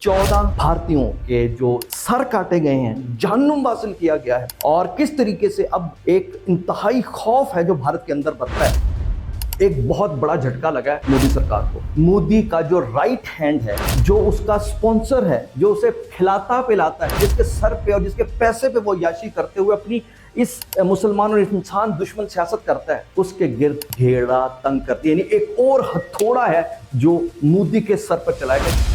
14 भारतीयों के जो सर काटे गए हैं, जहन्नुम हासिल किया गया है और किस तरीके से अब एक इंतहाई खौफ है जो भारत के अंदर बढ़ता है। एक बहुत बड़ा झटका लगा है मोदी सरकार को। मोदी का जो राइट हैंड है, जो उसका स्पॉन्सर है, जो उसे खिलाता पिलाता है, जिसके सर पे और जिसके पैसे पे वो याशी करते हुए अपनी इस मुसलमान और इंसान दुश्मन सियासत करता है, उसके गिर्द घेरा तंग करती है। यानी एक और हथौड़ा है जो मोदी के सर पर चलाया गया।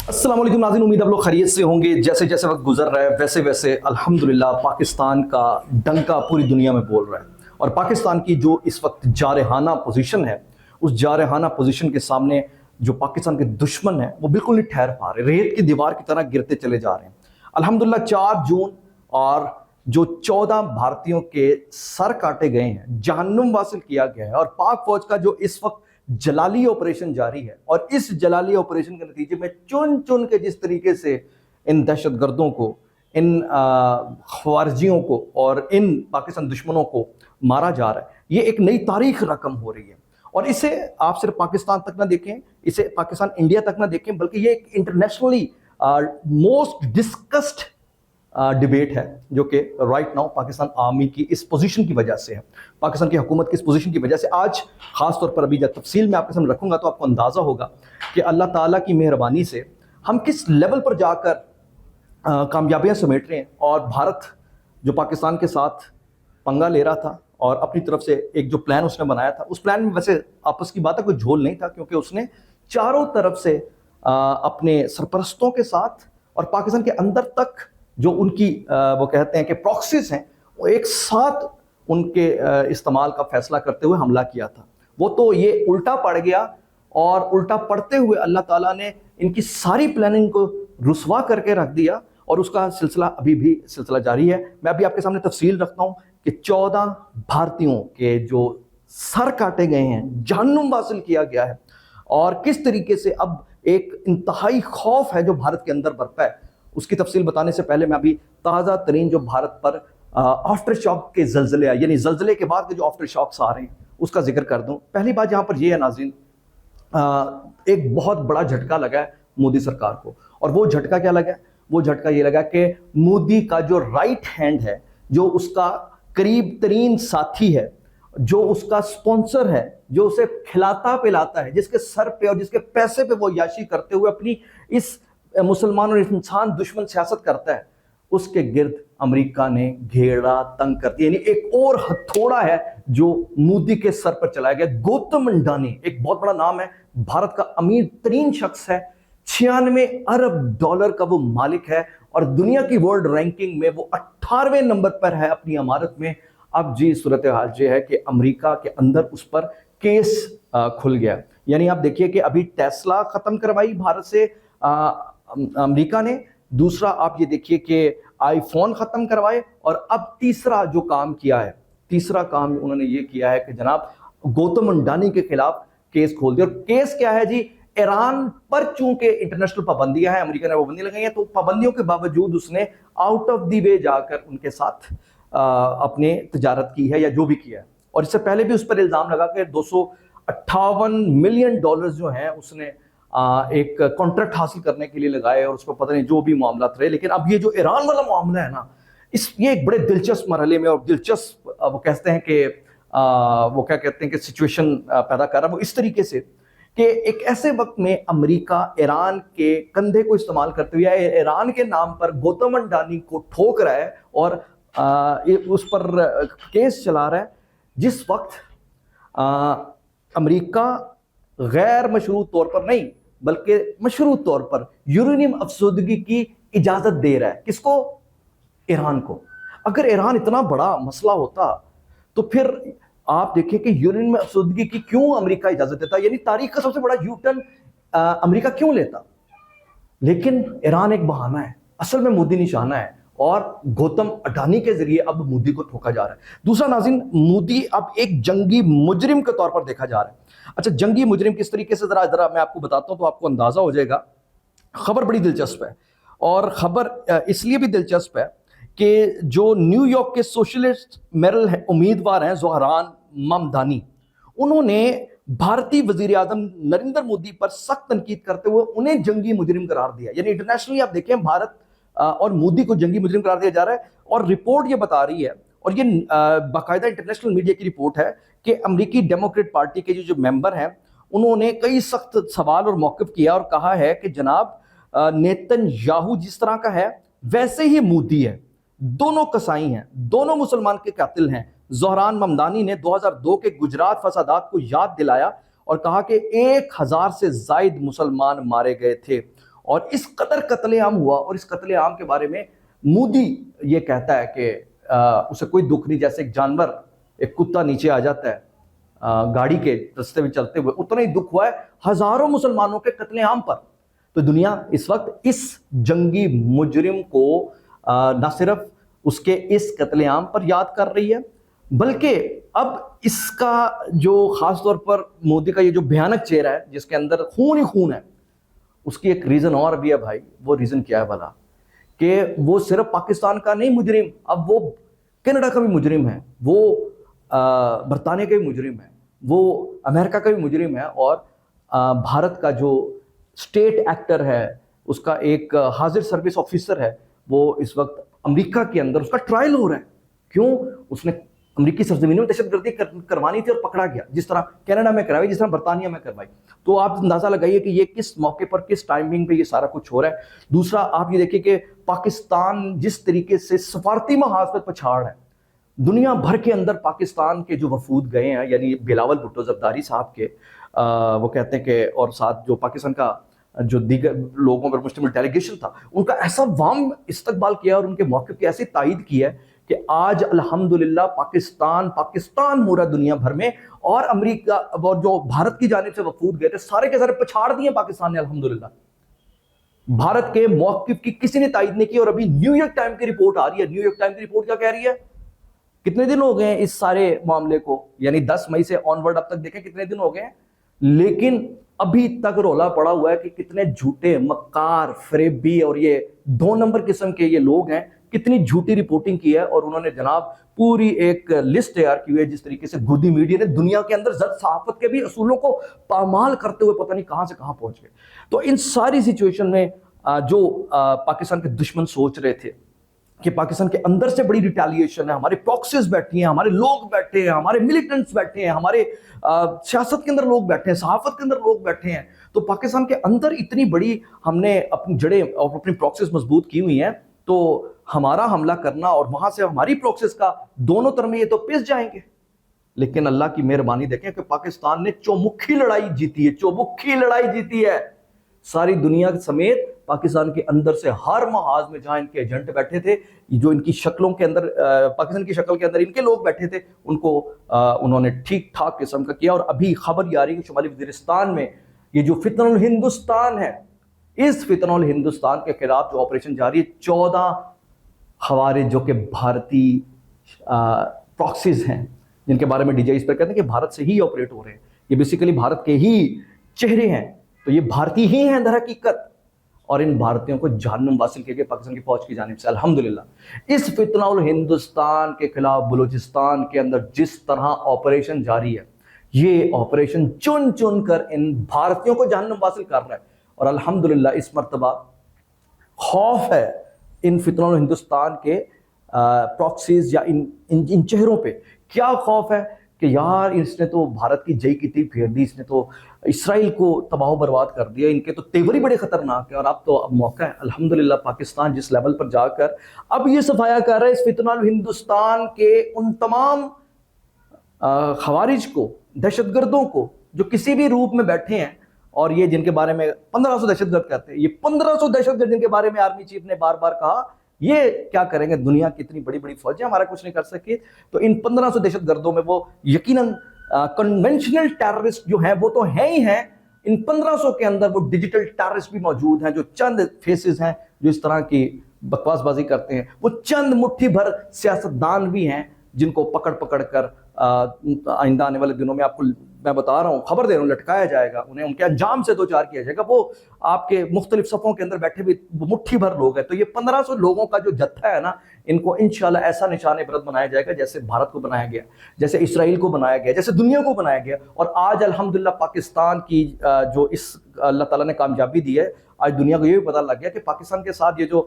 अस्सलाम वालेकुम नाज़रीन, उम्मीद आप लोग खैरियत से होंगे। जैसे जैसे वक्त गुजर रहा है वैसे वैसे अल्हम्दुलिल्लाह पाकिस्तान का डंका पूरी दुनिया में बोल रहा है और पाकिस्तान की जो इस वक्त जारहाना पोजीशन है, उस जारहाना पोजीशन के सामने जो पाकिस्तान के दुश्मन हैं वो बिल्कुल नहीं ठहर पा रहे, रेत की दीवार की तरह गिरते चले जा रहे हैं। अल्हम्दुलिल्लाह 4 जून और जो 14 भारतीयों के सर काटे गए हैं, जहन्नुम हासिल किया गया है और पाक फौज का जो इस वक्त जलाली ऑपरेशन जारी है और इस जलाली ऑपरेशन के नतीजे में चुन चुन के जिस तरीके से इन दहशतगर्दों को, इन ख्वारिजियों को और इन पाकिस्तान दुश्मनों को मारा जा रहा है, ये एक नई तारीख रकम हो रही है। और इसे आप सिर्फ पाकिस्तान तक ना देखें, इसे पाकिस्तान इंडिया तक ना देखें, बल्कि ये एक इंटरनेशनली मोस्ट डिस्कस्ड डिबेट है जो कि राइट नाउ पाकिस्तान आर्मी की इस पोजीशन की वजह से है, पाकिस्तान की हुकूमत की इस पोजीशन की वजह से। आज ख़ास तौर पर अभी जब तफसील में आपके सामने रखूंगा तो आपको अंदाज़ा होगा कि अल्लाह ताला की मेहरबानी से हम किस लेवल पर जाकर कामयाबियाँ समेट रहे हैं। और भारत जो पाकिस्तान के साथ पंगा ले रहा था और अपनी तरफ से एक जो प्लान उसने बनाया था, उस प्लान में वैसे आपस की बात है, कोई झोल नहीं था, क्योंकि उसने चारों तरफ से अपने सरपरस्तों के साथ और पाकिस्तान के अंदर तक जो उनकी वो कहते हैं कि प्रॉक्सीज हैं, वो एक साथ उनके इस्तेमाल का फैसला करते हुए हमला किया था। वो तो ये उल्टा पड़ गया और उल्टा पड़ते हुए अल्लाह ताला ने इनकी सारी प्लानिंग को रुसवा करके रख दिया और उसका सिलसिला अभी भी सिलसिला जारी है। मैं अभी आपके सामने तफसील रखता हूँ कि 14 भारतीयों के जो सर काटे गए हैं, जहन्नुम हासिल किया गया है और किस तरीके से अब एक इंतहाई खौफ है जो भारत के अंदर बरपा है। उसकी तफसील बताने से पहले मैं अभी ताज़ा तरीन जो भारत पर आफ्टर शॉक के ज़लज़ले आए, यानी ज़लज़ले के बाद के जो आफ्टर शॉक्स आ रहे हैं, उसका जिक्र कर दूं। पहली बात यहाँ पर यह है नाज़रीन, एक बहुत बड़ा झटका लगा है मोदी सरकार को। और वो झटका क्या लगा? वो झटका ये लगा कि मोदी का जो राइट हैंड है, जो उसका करीब तरीन साथी है, जो उसका स्पॉन्सर है, जो उसे खिलाता पिलाता है, जिसके सर पे और जिसके पैसे पे वो याशी करते हुए अपनी इस मुसलमान और इंसान दुश्मन सियासत करता है, उसके गिर्द अमेरिका ने घेरा तंग कर दिया। यानी एक और हथौड़ा है जो मोदी के सर पर चलाया गया। गौतम अडानी एक बहुत बड़ा नाम है, भारत का अमीर तरीन शख्स है, 96 अरब डॉलर का वो मालिक है और दुनिया की वर्ल्ड रैंकिंग में वो 18वें नंबर पर है अपनी इमारत में। अब जी सूरत हाल ये है कि अमेरिका के अंदर उस पर केस खुल गया। यानी आप देखिए कि अभी टेस्ला खत्म करवाई भारत से अमेरिका ने, दूसरा आप ये देखिए कि आईफोन खत्म करवाए और अब तीसरा जो काम किया है, तीसरा काम उन्होंने ये किया है कि जनाब गौतम अडानी के खिलाफ केस खोल दिया। और केस क्या है जी? ईरान पर चूंकि इंटरनेशनल पाबंदियां हैं, अमेरिका ने पाबंदी लगाई है, तो पाबंदियों के बावजूद उसने आउट ऑफ द वे जाकर उनके साथ अपने तिजारत की है या जो भी किया है। और इससे पहले भी उस पर इल्ज़ाम लगा कि 258 मिलियन डॉलर जो हैं उसने एक कॉन्ट्रैक्ट हासिल करने के लिए लगाए और उसको पता नहीं जो भी मामला रहे। लेकिन अब ये जो ईरान वाला मामला है ना, ये एक बड़े दिलचस्प मरहले में और दिलचस्प वो कहते हैं कि वो क्या कहते हैं कि सिचुएशन पैदा कर रहा है। वो इस तरीके से कि एक ऐसे वक्त में अमेरिका ईरान के कंधे को इस्तेमाल करते हुए ईरान के नाम पर गौतम अडानी को ठोक रहा है और उस पर केस चला रहा है, जिस वक्त अमेरिका गैर मशरूत तौर पर नहीं बल्कि मशरूत तौर पर यूरेनियम अफसोदगी की इजाज़त दे रहा है। किसको? ईरान को। अगर ईरान इतना बड़ा मसला होता तो फिर आप देखें कि यूरेनियम अफसोदगी की क्यों अमेरिका इजाज़त देता, यानी तारीख का सबसे बड़ा यू टर्न अमेरिका क्यों लेता। लेकिन ईरान एक बहाना है, असल में मोदी निशाना है और गौतम अडानी के जरिए अब मोदी को ठोका जा रहा है। दूसरा नाज़रीन, मोदी अब एक जंगी मुजरिम के तौर पर देखा जा रहा है। अच्छा, जंगी मुजरिम किस तरीके से, जरा मैं आपको बताता हूं तो आपको अंदाजा हो जाएगा। खबर बड़ी दिलचस्प है और खबर इसलिए भी दिलचस्प है कि जो न्यूयॉर्क के सोशलिस्ट मेरल उम्मीदवार हैं ज़ोहरान ममदानी, उन्होंने भारतीय वजीर आजम नरेंद्र मोदी पर सख्त तनकीद करते हुए उन्हें जंगी मुजरिम करार दिया। यानी इंटरनेशनली आप देखें भारत और मोदी को जंगी मुजरिम करार दिया जा रहा है। और रिपोर्ट ये बता रही है, और ये बाकायदा इंटरनेशनल मीडिया की रिपोर्ट है, कि अमेरिकी डेमोक्रेट पार्टी के जो मेंबर हैं उन्होंने कई सख्त सवाल और मौक़िफ़ किया और कहा है कि जनाब नेतन्याहू जिस तरह का है वैसे ही मोदी है, दोनों कसाई हैं, दोनों मुसलमान के कातिल हैं। ज़ोहरान ममदानी ने 2002 के गुजरात फसादात को याद दिलाया और कहा कि 1000 से ज़ायद मुसलमान मारे गए थे और इस कदर कत्लेआम हुआ। और इस कत्लेआम के बारे में मोदी ये कहता है कि उसे कोई दुख नहीं, जैसे एक जानवर, एक कुत्ता नीचे आ जाता है गाड़ी के रास्ते में चलते हुए, उतना ही दुख हुआ है हज़ारों मुसलमानों के कत्लेआम पर। तो दुनिया इस वक्त इस जंगी मुजरिम को न सिर्फ उसके इस कत्लेआम पर याद कर रही है, बल्कि अब इसका जो खास तौर पर मोदी का ये जो भयानक चेहरा है जिसके अंदर खून ही खून है, उसकी एक रीज़न और भी है भाई। वो रीज़न क्या है भला? कि वो सिर्फ पाकिस्तान का नहीं मुजरिम, अब वो कनाडा का भी मुजरिम है, वो बरतानिया का भी मुजरिम है, वो अमेरिका का भी मुजरिम है, और भारत का जो स्टेट एक्टर है, उसका एक हाजिर सर्विस ऑफिसर है, वो इस वक्त अमेरिका के अंदर उसका ट्रायल हो रहा है। क्यों? उसने अमेरिकी सरजमीन में दहशतगर्दी करवानी थी और पकड़ा गया, जिस तरह कनाडा में करवाई, जिस तरह बरतानिया में करवाई। तो आप अंदाजा लगाइए कि ये किस मौके पर, किस टाइमिंग पे ये सारा कुछ हो रहा है। दूसरा, आप ये देखिए कि पाकिस्तान जिस तरीके से सफारती महाज पर पछाड़ है, दुनिया भर के अंदर पाकिस्तान के जो वफूद गए हैं, यानी बिलावल भुट्टो जरदारी साहब के, वो कहते हैं कि, और साथ जो पाकिस्तान का जो दीगर लोगों पर मुश्तमिल डेलीगेशन था, उनका ऐसा वाम इस्तकबाल किया और उनके मौक़िफ़ की ऐसी तायीद की है कि आज अल्हम्दुलिल्लाह पाकिस्तान हो रहा दुनिया भर में। और अमेरिका और जो भारत की जानिब से वफूद गए थे, सारे के सारे पछाड़ दिए पाकिस्तान ने अल्हम्दुलिल्लाह। भारत के मौक़िफ़ की किसी ने तायीद नहीं की। और अभी न्यूयॉर्क टाइम की रिपोर्ट आ रही है। न्यूयॉर्क टाइम की रिपोर्ट क्या कह रही है? कितने दिन हो गए हैं इस सारे मामले को, यानी 10 मई से ऑनवर्ड अब तक देखें कितने दिन हो गए हैं, लेकिन अभी तक रोला पड़ा हुआ है कि कितने झूठे, मक्कार, फरेबी और ये 2 नंबर किस्म के ये लोग हैं, कितनी झूठी रिपोर्टिंग की है। और उन्होंने जनाब पूरी एक लिस्ट तैयार की हुई है, जिस तरीके से गोदी मीडिया ने दुनिया के अंदर जद सहाफत के भी असूलों को पामाल करते हुए पता नहीं कहां से कहां पहुंच गए। तो इन सारी सिचुएशन में जो पाकिस्तान के दुश्मन सोच रहे थे कि पाकिस्तान के अंदर से बड़ी रिटेलिएशन है, हमारे प्रॉक्सीज बैठी हैं, हमारे लोग बैठे हैं, हमारे मिलिटेंट्स बैठे हैं, हमारे सियासत के अंदर लोग बैठे हैं, सहाफत के अंदर लोग बैठे हैं, तो पाकिस्तान के अंदर इतनी बड़ी हमने अपनी जड़ें और अपनी प्रॉक्सीज मजबूत की हुई हैं, तो हमारा हमला करना और वहां से हमारी प्रॉक्सीज का दोनों तरफ में ये तो पिस जाएंगे। लेकिन अल्लाह की मेहरबानी देखें कि पाकिस्तान ने चौमुखी लड़ाई जीती है, चौमुखी लड़ाई जीती है। सारी दुनिया समेत पाकिस्तान के अंदर से हर महाज में जहां इनके एजेंट बैठे थे, जो इनकी शक्लों के अंदर, पाकिस्तान की शक्ल के अंदर इनके लोग बैठे थे, उनको उन्होंने ठीक ठाक किस्म का किया। और अभी खबर ये आ रही है कि शुमाली वज़ीरिस्तान में ये जो फितनुल हिंदुस्तान है, इस फितनुल हिंदुस्तान के खिलाफ जो ऑपरेशन जारी है, 14 खवारिज जो कि भारतीय प्रॉक्सीज हैं, जिनके बारे में डीजे इस पर कहते हैं कि भारत से ही ऑपरेट हो रहे हैं, ये बेसिकली भारत के ही चेहरे हैं, तो ये भारतीय ही हैं दर हकीकत। और इन भारतीयों को जहन्नुम वासिल किया गया पाकिस्तान की फौज की जानिब से। अल्हम्दुलिल्लाह इस फितनुल हिंदुस्तान के खिलाफ बलूचिस्तान के अंदर जिस तरह ऑपरेशन जारी है, ये ऑपरेशन चुन चुन कर इन भारतीयों को जहन्नुम वासिल कर रहा है। और अल्हम्दुलिल्लाह इस मर्तबा खौफ है इन फितनुल हिंदुस्तान के प्रॉक्सीज या इन चेहरों पे। क्या खौफ है कि यार इसने तो भारत की जई की थी फेर दी, इसने तो इसराइल को तबाह बर्बाद कर दिया, इनके तो तेवर ही बड़े खतरनाक है। और अब मौका है अल्हम्दुलिल्लाह पाकिस्तान जिस लेवल पर जाकर अब ये सफाया कर रहा है इस फितनुल हिंदुस्तान के उन तमाम खवारिज को, दहशतगर्दों को, जो किसी भी रूप में बैठे हैं, और ये जिनके बारे में 1500 दहशतगर्द कहते हैं, ये 1500 दहशतगर्द जिनके बारे में आर्मी चीफ ने बार बार कहा, ये क्या करेंगे, दुनिया की इतनी बड़ी बड़ी फौजें हमारा कुछ नहीं कर सकी। तो इन 1500 दहशतगर्दों में वो यकीनन कन्वेंशनल टेररिस्ट जो हैं वो तो हैं ही हैं, इन 1500 के अंदर वो डिजिटल टेररिस्ट भी मौजूद हैं, जो चंद फेसेस हैं जो इस तरह की बकवासबाजी करते हैं, वो चंद मुट्ठी भर सियासतदान भी हैं जिनको पकड़ पकड़ कर آئندہ آنے والے دنوں میں آپ کو میں بتا رہا ہوں، خبر دے رہا ہوں، لٹکایا جائے گا، انہیں ان کے انجام سے دو چار کیا جائے گا. وہ آپ کے مختلف صفوں کے اندر بیٹھے بھی مٹھی بھر لوگ ہیں. تو یہ 1500 لوگوں کا جو جتھا ہے نا، ان کو انشاءاللہ ایسا نشان عبرت بنایا جائے گا جیسے بھارت کو بنایا گیا، جیسے اسرائیل کو بنایا گیا، جیسے دنیا کو بنایا گیا. اور آج الحمدللہ پاکستان کی جو اس اللہ تعالیٰ نے کامیابی دی ہے، آج دنیا کو یہ بھی پتہ لگ گیا کہ پاکستان کے ساتھ یہ جو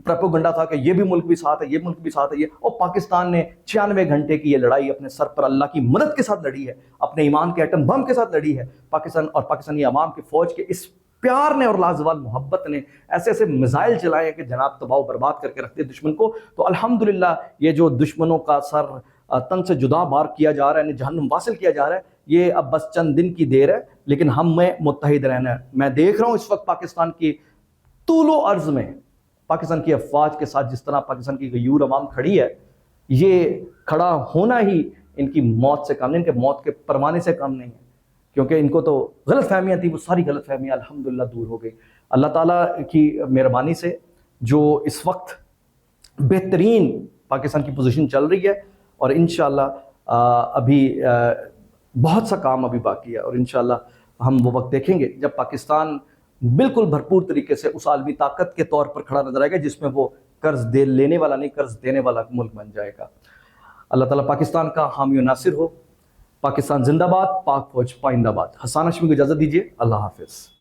پروپیگنڈا تھا کہ یہ بھی ملک بھی ساتھ ہے، یہ ملک بھی ساتھ ہے، اور پاکستان نے 96 گھنٹے کی یہ لڑائی اپنے سر پر اللہ کی مدد کے ساتھ لڑی ہے، اپنے ایمان کے ایٹم بم کے ساتھ لڑی ہے. پاکستان اور پاکستانی عوام کی فوج کے اس پیار نے اور لازوال محبت نے ایسے ایسے میزائل چلائے کہ جناب تباہ و برباد کر کے رکھتے دشمن کو. تو الحمدللہ یہ جو دشمنوں کا سر تن سے جدا بار کیا جا رہا ہے، جہنم واصل کیا جا رہا ہے، یہ اب بس چند دن کی دیر ہے، لیکن ہم میں متحد رہنا ہے. میں دیکھ رہا ہوں اس وقت پاکستان کی طول و عرض میں پاکستان کی افواج کے ساتھ جس طرح پاکستان کی غیور عوام کھڑی ہے، یہ کھڑا ہونا ہی ان کی موت سے کم نہیں، ان کے موت کے پروانے سے کم نہیں ہے. کیونکہ ان کو تو غلط فہمیاں تھیں، وہ ساری غلط فہمیاں الحمدللہ دور ہو گئی اللہ تعالیٰ کی مہربانی سے. جو اس وقت بہترین پاکستان کی پوزیشن چل رہی ہے، اور انشاءاللہ ابھی بہت سا کام ابھی باقی ہے، اور انشاءاللہ ہم وہ وقت دیکھیں گے جب پاکستان بالکل بھرپور طریقے سے اس عالمی طاقت کے طور پر کھڑا نظر آئے گا، جس میں وہ قرض لینے والا نہیں، قرض دینے والا ملک بن جائے گا. اللہ تعالیٰ پاکستان کا حامی و ناصر ہو. پاکستان زندہ باد، پاک فوج پائندہ باد. حسان ہاشمی کو اجازت دیجیے. اللہ حافظ.